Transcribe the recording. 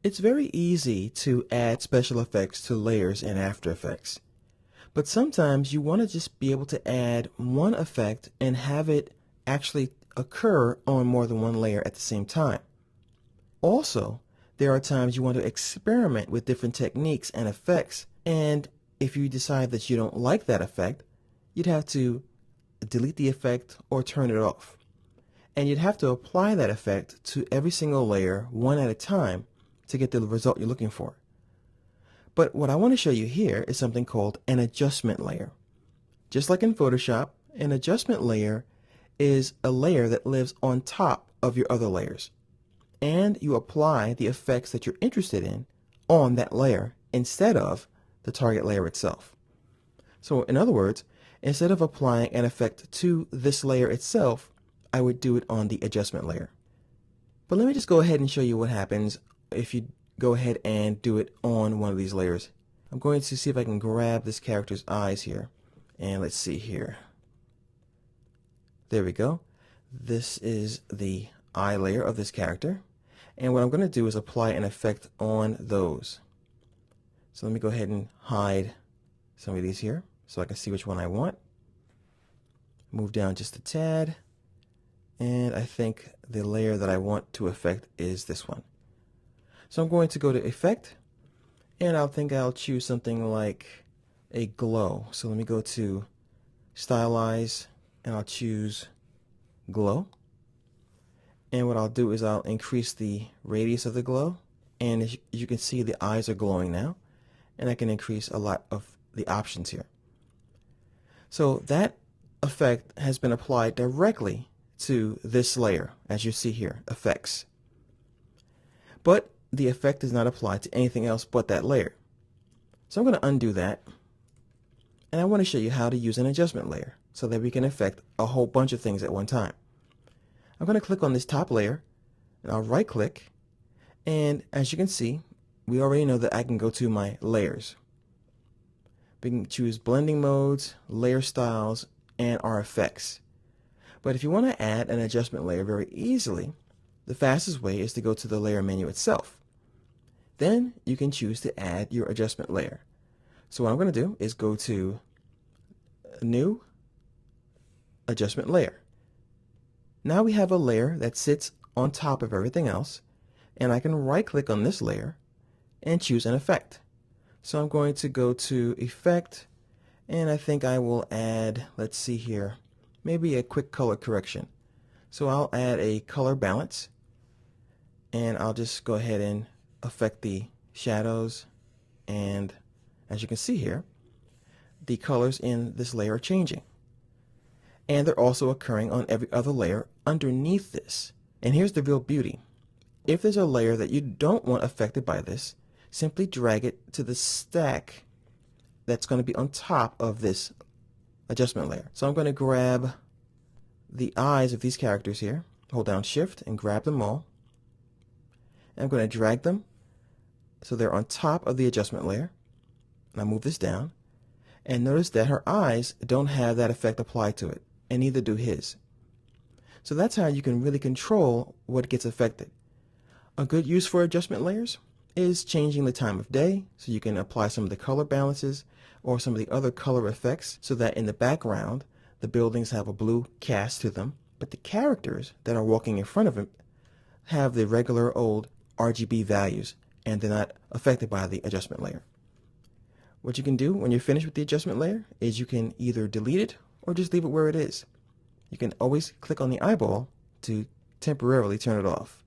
It's very easy to add special effects to layers in After Effects, but sometimes you want to just be able to add one effect and have it actually occur on more than one layer at the same time. Also, there are times you want to experiment with different techniques and effects, and if you decide that you don't like that effect, you'd have to delete the effect or turn it off. And you'd have to apply that effect to every single layer one at a time to get the result you're looking for. But what I want to show you here is something called an adjustment layer. Just like in Photoshop, an adjustment layer is a layer that lives on top of your other layers. And you apply the effects that you're interested in on that layer instead of the target layer itself. So in other words, instead of applying an effect to this layer itself, I would do it on the adjustment layer. But let me just go ahead and show you what happens if you go ahead and do it on one of these layers. I'm going to see if I can grab this character's eyes here. And let's see here. There we go. This is the eye layer of this character. And what I'm going to do is apply an effect on those. So let me go ahead and hide some of these here so I can see which one I want. Move down just a tad. And I think the layer that I want to affect is this one. So I'm going to go to Effect, and I'll choose something like a glow. So let me go to Stylize, and I'll choose Glow. And what I'll do is I'll increase the radius of the glow, and as you can see, the eyes are glowing now, and I can increase a lot of the options here. So that effect has been applied directly to this layer, as you see here, Effects. But the effect is not applied to anything else but that layer. So I'm going to undo that, and I want to show you how to use an adjustment layer so that we can affect a whole bunch of things at one time. I'm going to click on this top layer, and I'll right click, and as you can see, we already know that I can go to my layers. We can choose blending modes, layer styles, and our effects. But if you want to add an adjustment layer very easily, the fastest way is to go to the layer menu itself. Then you can choose to add your adjustment layer. So what I'm going to do is go to New, Adjustment Layer. Now we have a layer that sits on top of everything else, and I can right click on this layer and choose an effect. So I'm going to go to Effect, and I think I will add, let's see here, maybe a quick color correction. So I'll add a color balance, and I'll just go ahead and affect the shadows, and as you can see here, the colors in this layer are changing. And they're also occurring on every other layer underneath this. And here's the real beauty. If there's a layer that you don't want affected by this, simply drag it to the stack that's going to be on top of this adjustment layer. So I'm going to grab the eyes of these characters here, hold down Shift and grab them all. And I'm going to drag them so they're on top of the adjustment layer. And I'll move this down. And notice that her eyes don't have that effect applied to it, and neither do his. So that's how you can really control what gets affected. A good use for adjustment layers is changing the time of day, so you can apply some of the color balances or some of the other color effects so that in the background the buildings have a blue cast to them, but the characters that are walking in front of them have the regular old RGB values, and they're not affected by the adjustment layer. What you can do when you're finished with the adjustment layer is you can either delete it or just leave it where it is. You can always click on the eyeball to temporarily turn it off.